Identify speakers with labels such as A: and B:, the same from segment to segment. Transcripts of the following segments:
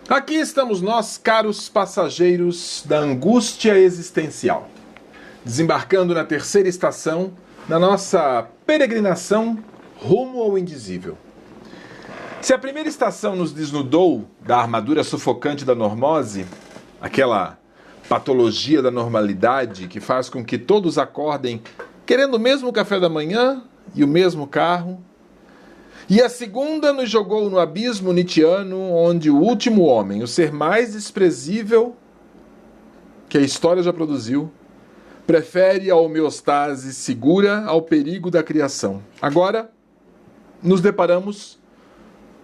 A: Aqui estamos nós, caros passageiros da angústia existencial, desembarcando na terceira estação da nossa peregrinação rumo ao indizível. Se a primeira estação nos desnudou da armadura sufocante da normose, aquela patologia da normalidade que faz com que todos acordem querendo o mesmo café da manhã e o mesmo carro, e a segunda nos jogou no abismo nietzschiano, onde o último homem, o ser mais desprezível que a história já produziu, prefere a homeostase segura ao perigo da criação. Agora, nos deparamos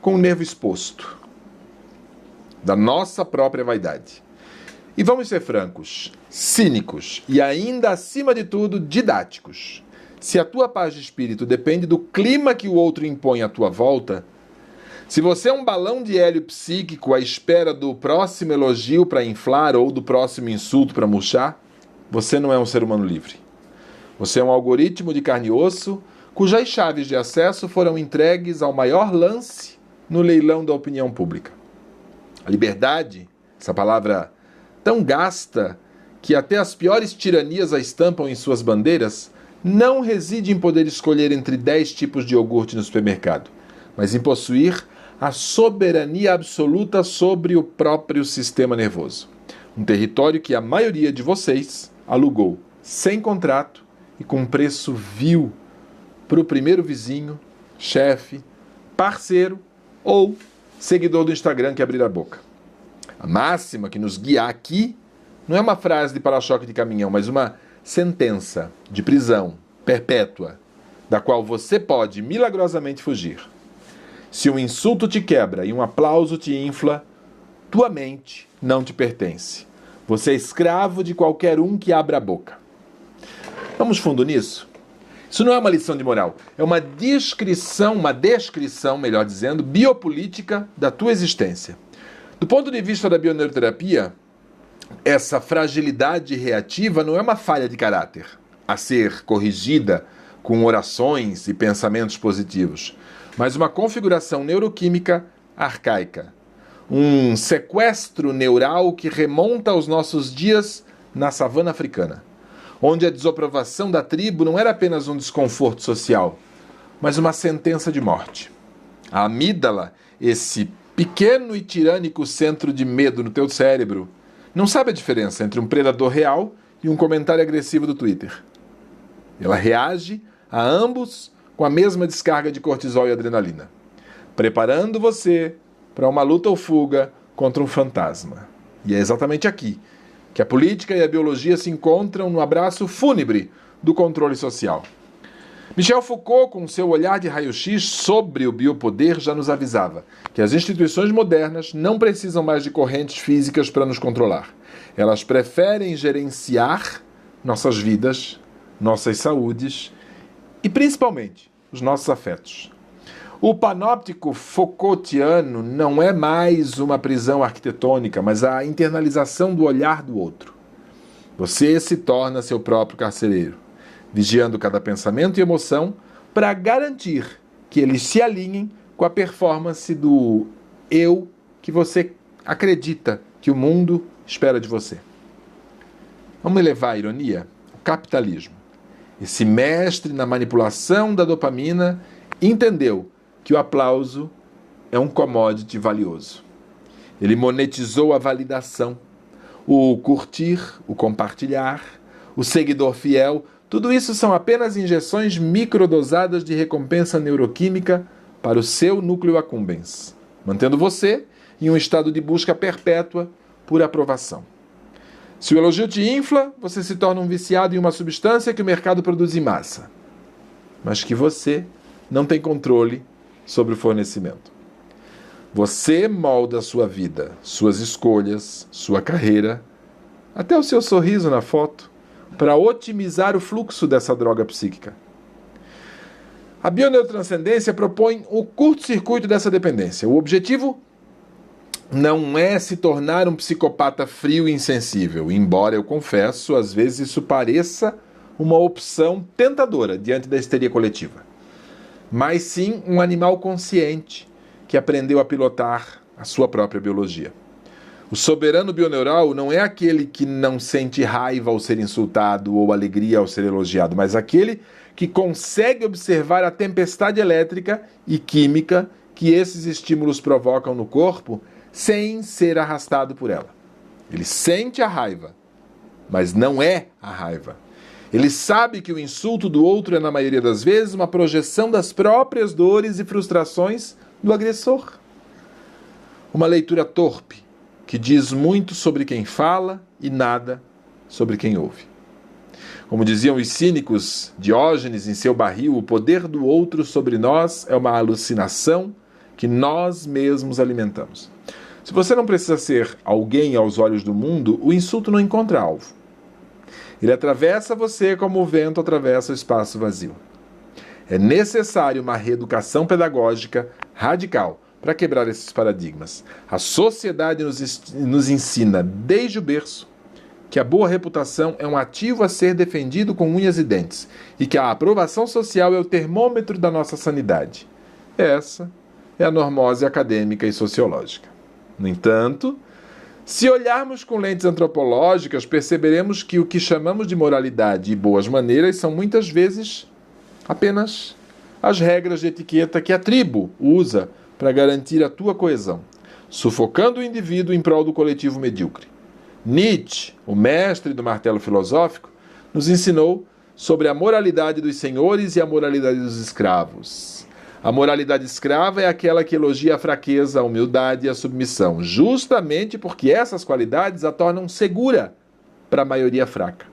A: com o nervo exposto da nossa própria vaidade. E vamos ser francos, cínicos e ainda, acima de tudo, didáticos. Se a tua paz de espírito depende do clima que o outro impõe à tua volta, se você é um balão de hélio psíquico à espera do próximo elogio para inflar ou do próximo insulto para murchar, você não é um ser humano livre. Você é um algoritmo de carne e osso cujas chaves de acesso foram entregues ao maior lance no leilão da opinião pública. A liberdade, essa palavra tão gasta que até as piores tiranias a estampam em suas bandeiras, não reside em poder escolher entre 10 tipos de iogurte no supermercado, mas em possuir a soberania absoluta sobre o próprio sistema nervoso. Um território que a maioria de vocês alugou sem contrato e com preço vil para o primeiro vizinho, chefe, parceiro ou seguidor do Instagram que abrir a boca. A máxima que nos guia aqui não é uma frase de para-choque de caminhão, mas uma sentença de prisão perpétua, da qual você pode milagrosamente fugir. Se um insulto te quebra e um aplauso te infla, tua mente não te pertence. Você é escravo de qualquer um que abra a boca. Vamos fundo nisso? Isso não é uma lição de moral, é uma descrição, melhor dizendo, biopolítica da tua existência. Do ponto de vista da bioneuroterapia, essa fragilidade reativa não é uma falha de caráter a ser corrigida com orações e pensamentos positivos, mas uma configuração neuroquímica arcaica. Um sequestro neural que remonta aos nossos dias na savana africana, onde a desaprovação da tribo não era apenas um desconforto social, mas uma sentença de morte. A amígdala, esse pequeno e tirânico centro de medo no teu cérebro, não sabe a diferença entre um predador real e um comentário agressivo do Twitter. Ela reage a ambos com a mesma descarga de cortisol e adrenalina, preparando você para uma luta ou fuga contra um fantasma. E é exatamente aqui que a política e a biologia se encontram no abraço fúnebre do controle social. Michel Foucault, com seu olhar de raio-x sobre o biopoder, já nos avisava que as instituições modernas não precisam mais de correntes físicas para nos controlar. Elas preferem gerenciar nossas vidas, nossas saúdes e, principalmente, os nossos afetos. O panóptico Foucaultiano não é mais uma prisão arquitetônica, mas a internalização do olhar do outro. Você se torna seu próprio carcereiro, vigiando cada pensamento e emoção para garantir que eles se alinhem com a performance do eu que você acredita que o mundo espera de você. Vamos elevar a ironia? O capitalismo, esse mestre na manipulação da dopamina, entendeu que o aplauso é um commodity valioso. Ele monetizou a validação, o curtir, o compartilhar, o seguidor fiel. Tudo isso são apenas injeções microdosadas de recompensa neuroquímica para o seu núcleo accumbens, mantendo você em um estado de busca perpétua por aprovação. Se o elogio te infla, você se torna um viciado em uma substância que o mercado produz em massa, mas que você não tem controle sobre o fornecimento. Você molda a sua vida, suas escolhas, sua carreira, até o seu sorriso na foto, para otimizar o fluxo dessa droga psíquica. A bioneurotranscendência propõe o curto-circuito dessa dependência. O objetivo não é se tornar um psicopata frio e insensível, embora, eu confesso, às vezes isso pareça uma opção tentadora diante da histeria coletiva, mas sim um animal consciente que aprendeu a pilotar a sua própria biologia. O soberano bioneural não é aquele que não sente raiva ao ser insultado ou alegria ao ser elogiado, mas aquele que consegue observar a tempestade elétrica e química que esses estímulos provocam no corpo sem ser arrastado por ela. Ele sente a raiva, mas não é a raiva. Ele sabe que o insulto do outro é, na maioria das vezes, uma projeção das próprias dores e frustrações do agressor. Uma leitura torpe, que diz muito sobre quem fala e nada sobre quem ouve. Como diziam os cínicos, Diógenes em seu barril, o poder do outro sobre nós é uma alucinação que nós mesmos alimentamos. Se você não precisa ser alguém aos olhos do mundo, o insulto não encontra alvo. Ele atravessa você como o vento atravessa o espaço vazio. É necessário uma reeducação pedagógica radical para quebrar esses paradigmas. A sociedade nos ensina, desde o berço, que a boa reputação é um ativo a ser defendido com unhas e dentes e que a aprovação social é o termômetro da nossa sanidade. Essa é a normose acadêmica e sociológica. No entanto, se olharmos com lentes antropológicas, perceberemos que o que chamamos de moralidade e boas maneiras são muitas vezes apenas as regras de etiqueta que a tribo usa para garantir a tua coesão, sufocando o indivíduo em prol do coletivo medíocre. Nietzsche, o mestre do martelo filosófico, nos ensinou sobre a moralidade dos senhores e a moralidade dos escravos. A moralidade escrava é aquela que elogia a fraqueza, a humildade e a submissão, justamente porque essas qualidades a tornam segura para a maioria fraca.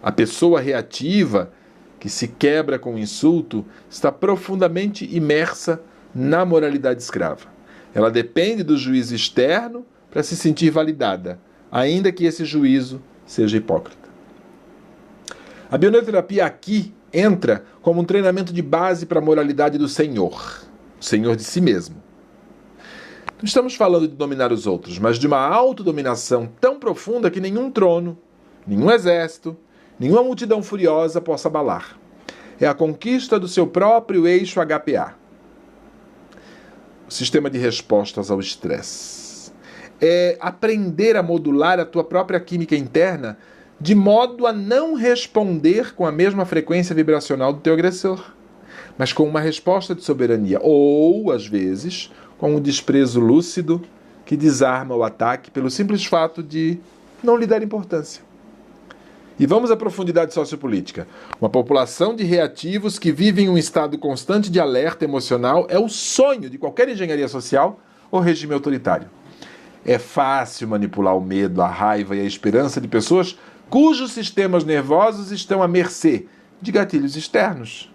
A: A pessoa reativa, que se quebra com o insulto, está profundamente imersa na moralidade escrava. Ela depende do juízo externo para se sentir validada, ainda que esse juízo seja hipócrita. A bioneuroterapia aqui entra como um treinamento de base para a moralidade do Senhor, o Senhor de si mesmo. Não estamos falando de dominar os outros, mas de uma autodominação tão profunda que nenhum trono, nenhum exército, nenhuma multidão furiosa possa abalar. É a conquista do seu próprio eixo HPA, o sistema de respostas ao estresse. É aprender a modular a tua própria química interna de modo a não responder com a mesma frequência vibracional do teu agressor, mas com uma resposta de soberania, ou, às vezes, com um desprezo lúcido que desarma o ataque pelo simples fato de não lhe dar importância. E vamos à profundidade sociopolítica. Uma população de reativos que vive em um estado constante de alerta emocional é o sonho de qualquer engenharia social ou regime autoritário. É fácil manipular o medo, a raiva e a esperança de pessoas cujos sistemas nervosos estão à mercê de gatilhos externos.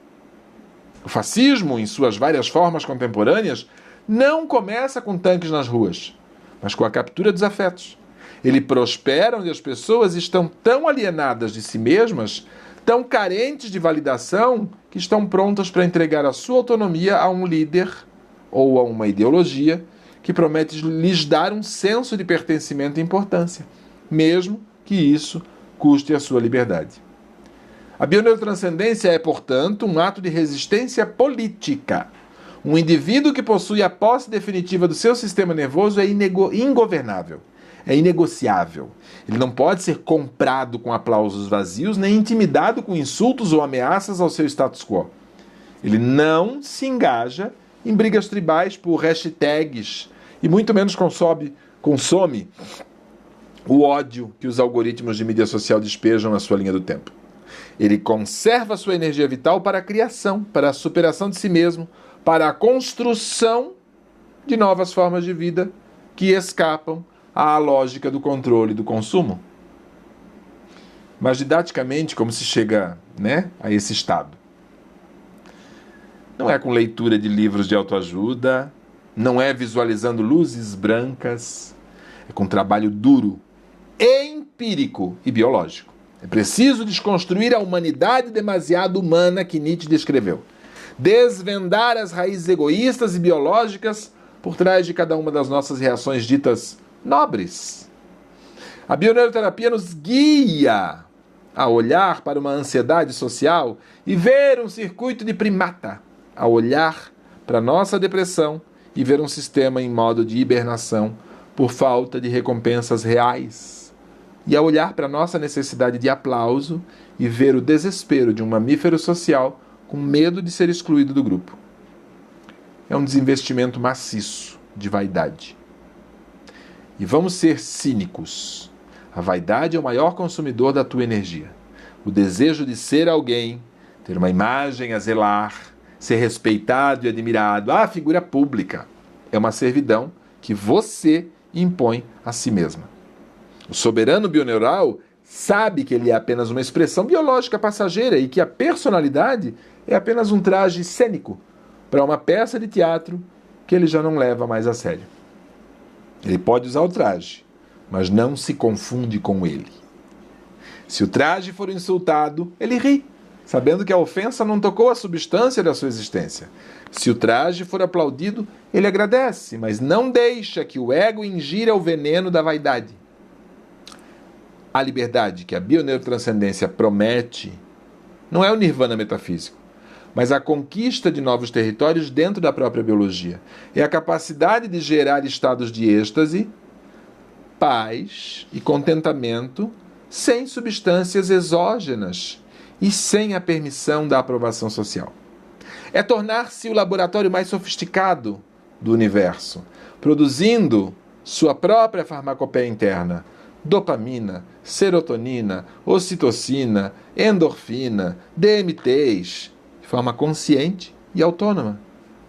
A: O fascismo, em suas várias formas contemporâneas, não começa com tanques nas ruas, mas com a captura dos afetos. Ele prospera onde as pessoas estão tão alienadas de si mesmas, tão carentes de validação, que estão prontas para entregar a sua autonomia a um líder ou a uma ideologia que promete lhes dar um senso de pertencimento e importância, mesmo que isso custe a sua liberdade. A bioneurotranscendência é, portanto, um ato de resistência política. Um indivíduo que possui a posse definitiva do seu sistema nervoso é ingovernável, é inegociável. Ele não pode ser comprado com aplausos vazios, nem intimidado com insultos ou ameaças ao seu status quo. Ele não se engaja em brigas tribais por hashtags e muito menos consome o ódio que os algoritmos de mídia social despejam na sua linha do tempo. Ele conserva sua energia vital para a criação, para a superação de si mesmo, para a construção de novas formas de vida que escapam à lógica do controle e do consumo. Mas didaticamente, como se chega, a esse estado? Não é com leitura de livros de autoajuda, não é visualizando luzes brancas, é com trabalho duro, empírico e biológico. É preciso desconstruir a humanidade demasiado humana que Nietzsche descreveu. Desvendar as raízes egoístas e biológicas por trás de cada uma das nossas reações ditas nobres. A bioneuroterapia nos guia a olhar para uma ansiedade social e ver um circuito de primata, a olhar para a nossa depressão e ver um sistema em modo de hibernação por falta de recompensas reais, e a olhar para a nossa necessidade de aplauso e ver o desespero de um mamífero social com medo de ser excluído do grupo. É um desinvestimento maciço de vaidade. E vamos ser cínicos. A vaidade é o maior consumidor da tua energia. O desejo de ser alguém, ter uma imagem a zelar, ser respeitado e admirado, a figura pública, é uma servidão que você impõe a si mesma. O soberano bioneural sabe que ele é apenas uma expressão biológica passageira e que a personalidade é apenas um traje cênico para uma peça de teatro que ele já não leva mais a sério. Ele pode usar o traje, mas não se confunde com ele. Se o traje for insultado, ele ri, sabendo que a ofensa não tocou a substância da sua existência. Se o traje for aplaudido, ele agradece, mas não deixa que o ego ingira o veneno da vaidade. A liberdade que a bioneurotranscendência promete não é o nirvana metafísico, mas a conquista de novos territórios dentro da própria biologia. É a capacidade de gerar estados de êxtase, paz e contentamento sem substâncias exógenas e sem a permissão da aprovação social. É tornar-se o laboratório mais sofisticado do universo, produzindo sua própria farmacopeia interna, dopamina, serotonina, ocitocina, endorfina, DMTs, de forma consciente e autônoma.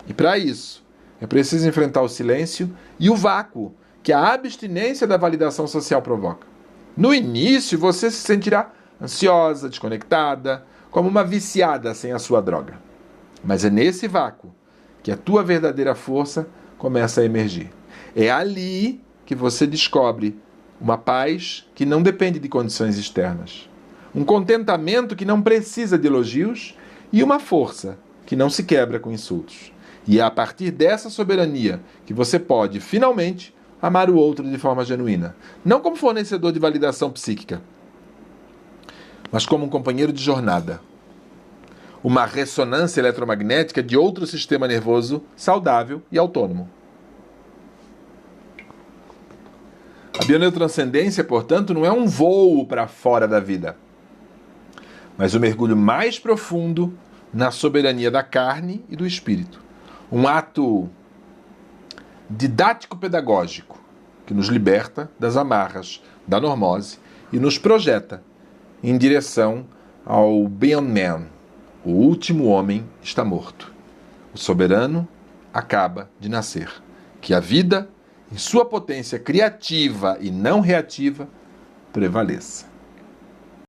A: E para isso, é preciso enfrentar o silêncio e o vácuo que a abstinência da validação social provoca. No início, você se sentirá ansiosa, desconectada, como uma viciada sem a sua droga. Mas é nesse vácuo que a tua verdadeira força começa a emergir. É ali que você descobre uma paz que não depende de condições externas, um contentamento que não precisa de elogios e uma força que não se quebra com insultos. E é a partir dessa soberania que você pode, finalmente, amar o outro de forma genuína. Não como fornecedor de validação psíquica, mas como um companheiro de jornada. Uma ressonância eletromagnética de outro sistema nervoso saudável e autônomo. A bioneurotranscendência, portanto, não é um voo para fora da vida, mas o mergulho mais profundo na soberania da carne e do espírito. Um ato didático-pedagógico que nos liberta das amarras da normose e nos projeta em direção ao Beyond Man. O último homem está morto. O soberano acaba de nascer. Que a vida, em sua potência criativa e não reativa, prevaleça.